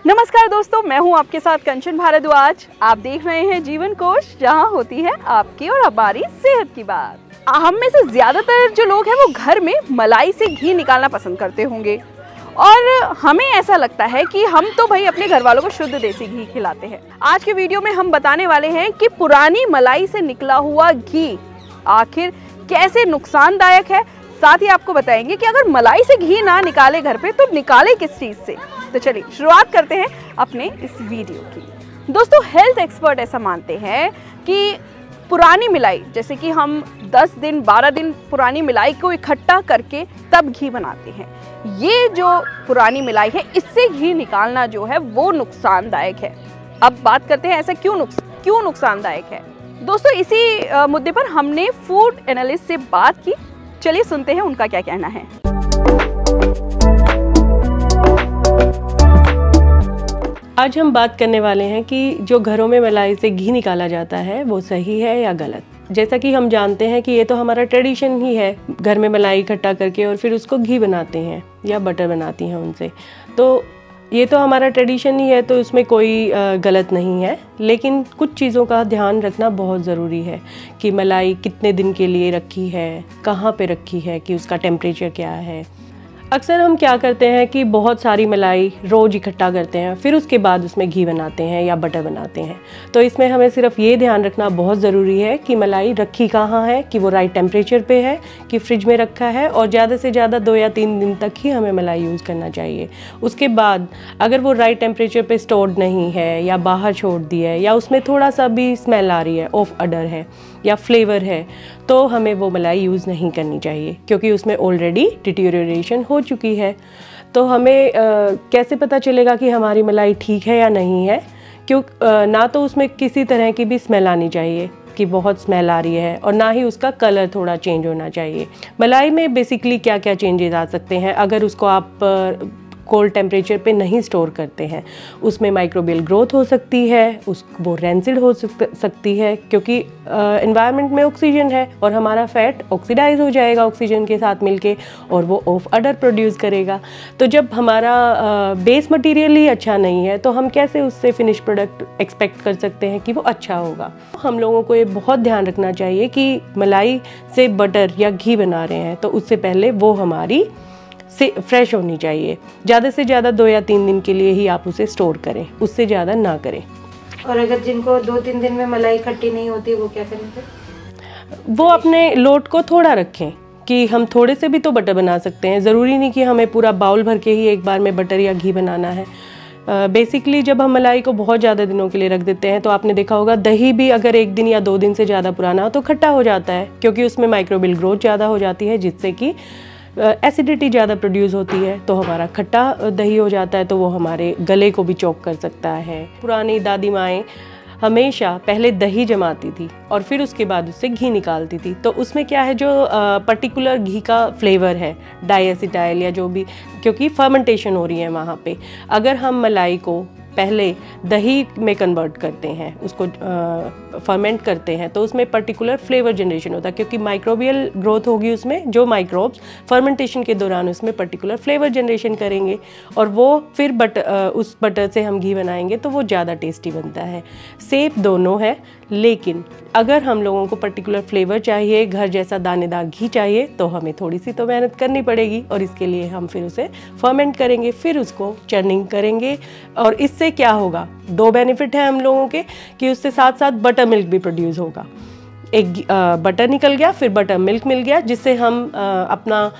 नमस्कार दोस्तों, मैं हूं आपके साथ कंचन भारद्वाज। आप देख रहे हैं जीवन कोश, जहां होती है आपकी और हमारी सेहत की बात। हम में से ज्यादातर जो लोग हैं वो घर में मलाई से घी निकालना पसंद करते होंगे और हमें ऐसा लगता है कि हम तो भाई अपने घर वालों को शुद्ध देसी घी खिलाते हैं। आज के वीडियो में हम बताने वाले हैं कि पुरानी मलाई से निकला हुआ घी आखिर कैसे नुकसानदायक है। साथ ही आपको बताएंगे कि अगर मलाई से घी ना निकाले घर पे तो निकाले किस चीज से। तो चलिए शुरुआत करते हैं अपने इस वीडियो की। दोस्तों, हेल्थ एक्सपर्ट ऐसा मानते हैं कि पुरानी मलाई, जैसे कि हम 10 दिन 12 दिन पुरानी मलाई को इकट्ठा करके तब घी बनाते हैं, ये जो पुरानी मलाई है इससे घी निकालना जो है वो नुकसानदायक है। अब बात करते हैं ऐसा क्यों नुकसानदायक है। दोस्तों, इसी मुद्दे पर हमने फूड एनालिस्ट से बात की। चलिए सुनते हैं उनका क्या कहना है। आज हम बात करने वाले हैं कि जो घरों में मलाई से घी निकाला जाता है वो सही है या गलत। जैसा कि हम जानते हैं कि ये तो हमारा ट्रेडिशन ही है, घर में मलाई इकट्ठा करके और फिर उसको घी बनाते हैं या बटर बनाती हैं उनसे। तो ये तो हमारा ट्रेडिशन ही है, तो उसमें कोई गलत नहीं है। लेकिन कुछ चीज़ों का ध्यान रखना बहुत ज़रूरी है कि मलाई कितने दिन के लिए रखी है, कहाँ पे रखी है, कि उसका टेम्परेचर क्या है। अक्सर हम क्या करते हैं कि बहुत सारी मलाई रोज़ इकट्ठा करते हैं, फिर उसके बाद उसमें घी बनाते हैं या बटर बनाते हैं। तो इसमें हमें सिर्फ ये ध्यान रखना बहुत ज़रूरी है कि मलाई रखी कहाँ है, कि वो राइट टेम्परेचर पे है, कि फ्रिज में रखा है, और ज़्यादा से ज़्यादा 2 या 3 दिन तक ही हमें मलाई यूज़ करना चाहिए। उसके बाद अगर वो राइट टेम्परेचर पे स्टोर्ड नहीं है या बाहर छोड़ दी है या उसमें थोड़ा सा भी स्मेल आ रही है, ऑफ अडर है या फ्लेवर है, तो हमें वो मलाई यूज़ नहीं करनी चाहिए, क्योंकि उसमें ऑलरेडी डिटीरियोरेशन हो चुकी है। तो हमें कैसे पता चलेगा कि हमारी मलाई ठीक है या नहीं है? ना तो उसमें किसी तरह की भी स्मेल आनी चाहिए कि बहुत स्मेल आ रही है, और ना ही उसका कलर थोड़ा चेंज होना चाहिए। मलाई में बेसिकली क्या क्या चेंजेस आ सकते हैं अगर उसको आप कोल्ड टेम्परेचर पे नहीं स्टोर करते हैं। उसमें माइक्रोबियल ग्रोथ हो सकती है, वो रेंसिड हो सकती है, क्योंकि एनवायरनमेंट में ऑक्सीजन है और हमारा फैट ऑक्सीडाइज हो जाएगा ऑक्सीजन के साथ मिलके, और वो ऑफ अडर प्रोड्यूस करेगा। तो जब हमारा बेस मटेरियल ही अच्छा नहीं है तो हम कैसे उससे फिनिश प्रोडक्ट एक्सपेक्ट कर सकते हैं कि वो अच्छा होगा। हम लोगों को ये बहुत ध्यान रखना चाहिए कि मलाई से बटर या घी बना रहे हैं तो उससे पहले वो हमारी से फ्रेश होनी चाहिए। ज़्यादा से ज़्यादा 2 या 3 दिन के लिए ही आप उसे स्टोर करें, उससे ज़्यादा ना करें। और अगर जिनको 2-3 दिन में मलाई इकट्ठी नहीं होती वो क्या करें फिर? वो अपने लोट को थोड़ा रखें कि हम थोड़े से भी तो बटर बना सकते हैं। ज़रूरी नहीं कि हमें पूरा बाउल भर के ही एक बार में बटर या घी बनाना है। बेसिकली जब हम मलाई को बहुत ज़्यादा दिनों के लिए रख देते हैं तो आपने देखा होगा दही भी अगर 1 दिन या 2 दिन से ज़्यादा पुराना हो तो खट्टा हो जाता है, क्योंकि उसमें माइक्रोबियल ग्रोथ ज़्यादा हो जाती है, जिससे कि एसिडिटी ज़्यादा प्रोड्यूस होती है। तो हमारा खट्टा दही हो जाता है, तो वो हमारे गले को भी चोक कर सकता है। पुरानी दादी माएँ हमेशा पहले दही जमाती थी और फिर उसके बाद उससे घी निकालती थी। तो उसमें क्या है, जो पर्टिकुलर घी का फ्लेवर है, डाइएसिटाइल या जो भी, क्योंकि फर्मेंटेशन हो रही है वहाँ पे। अगर हम मलाई को पहले दही में कन्वर्ट करते हैं, उसको फर्मेंट करते हैं, तो उसमें पर्टिकुलर फ्लेवर जनरेशन होता है, क्योंकि माइक्रोबियल ग्रोथ होगी उसमें। जो माइक्रोब्स फर्मेंटेशन के दौरान उसमें पर्टिकुलर फ्लेवर जनरेशन करेंगे और वो फिर उस बटर से हम घी बनाएंगे तो वो ज़्यादा टेस्टी बनता है। सेफ दोनों है, लेकिन अगर हम लोगों को पर्टिकुलर फ्लेवर चाहिए, घर जैसा दानेदार घी चाहिए, तो हमें थोड़ी सी तो मेहनत करनी पड़ेगी, और इसके लिए हम फिर उसे फर्मेंट करेंगे, फिर उसको चर्निंग करेंगे। और इससे क्या होगा, 2 बेनिफिट है हम लोगों के, कि उससे साथ साथ बटर मिल्क भी प्रोड्यूस होगा। एक बटर निकल गया, फिर बटर मिल्क मिल गया, जिससे हम अपना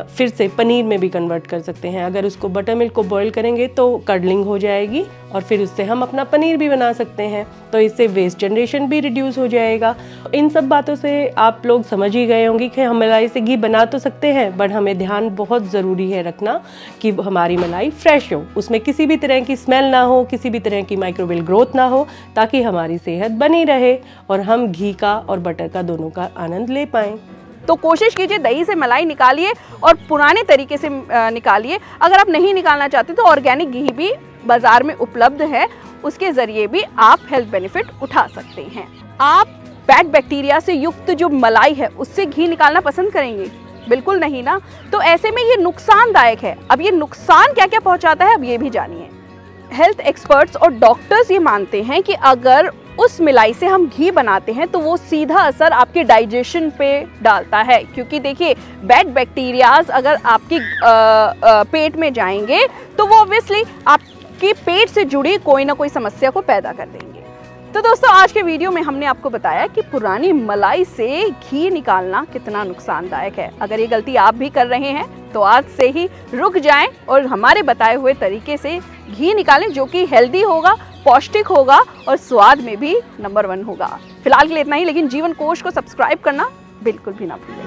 फिर से पनीर में भी कन्वर्ट कर सकते हैं। अगर उसको बटर मिल्क को बॉईल करेंगे तो कर्डलिंग हो जाएगी और फिर उससे हम अपना पनीर भी बना सकते हैं। तो इससे वेस्ट जनरेशन भी रिड्यूस हो जाएगा। इन सब बातों से आप लोग समझ ही गए होंगे कि हम मलाई से घी बना तो सकते हैं, बट हमें ध्यान बहुत ज़रूरी है रखना कि हमारी मलाई फ्रेश हो, उसमें किसी भी तरह की स्मेल ना हो, किसी भी तरह की माइक्रोबियल ग्रोथ ना हो, ताकि हमारी सेहत बनी रहे और हम घी का और बटर का दोनों का आनंद ले पाएँ। तो कोशिश कीजिए दही से मलाई निकालिए और पुराने तरीके से निकालिए। अगर आप नहीं निकालना चाहते तो ऑर्गेनिक घी भी बाजार में उपलब्ध है, उसके ज़रिए भी आप हेल्थ बेनिफिट उठा सकते हैं। आप बैड बैक्टीरिया से युक्त जो मलाई है उससे घी निकालना पसंद करेंगे? बिल्कुल नहीं ना। तो ऐसे में ये नुकसानदायक है। अब ये नुकसान क्या क्या पहुंचाता है अब ये भी जानिए। हेल्थ एक्सपर्ट्स और डॉक्टर्स ये मानते हैं कि अगर उस मलाई से हम घी बनाते हैं तो वो सीधा असर आपके डाइजेशन पे डालता है, क्योंकि देखिए बैड बैक्टीरियाज अगर आपकी पेट में जाएंगे तो वो ऑब्वियसली आपके पेट से जुड़ी कोई ना कोई समस्या को पैदा कर देंगे। तो दोस्तों आज के वीडियो में हमने आपको बताया कि पुरानी मलाई से घी निकालना कितना नुकसानदायक है। अगर ये गलती आप भी कर रहे हैं तो आज से ही रुक जाएं और हमारे बताए हुए तरीके से घी निकालें, जो कि हेल्दी होगा, पौष्टिक होगा और स्वाद में भी नंबर 1 होगा। फिलहाल के लिए इतना ही, लेकिन जीवन कोश को सब्सक्राइब करना बिल्कुल भी ना भूलें।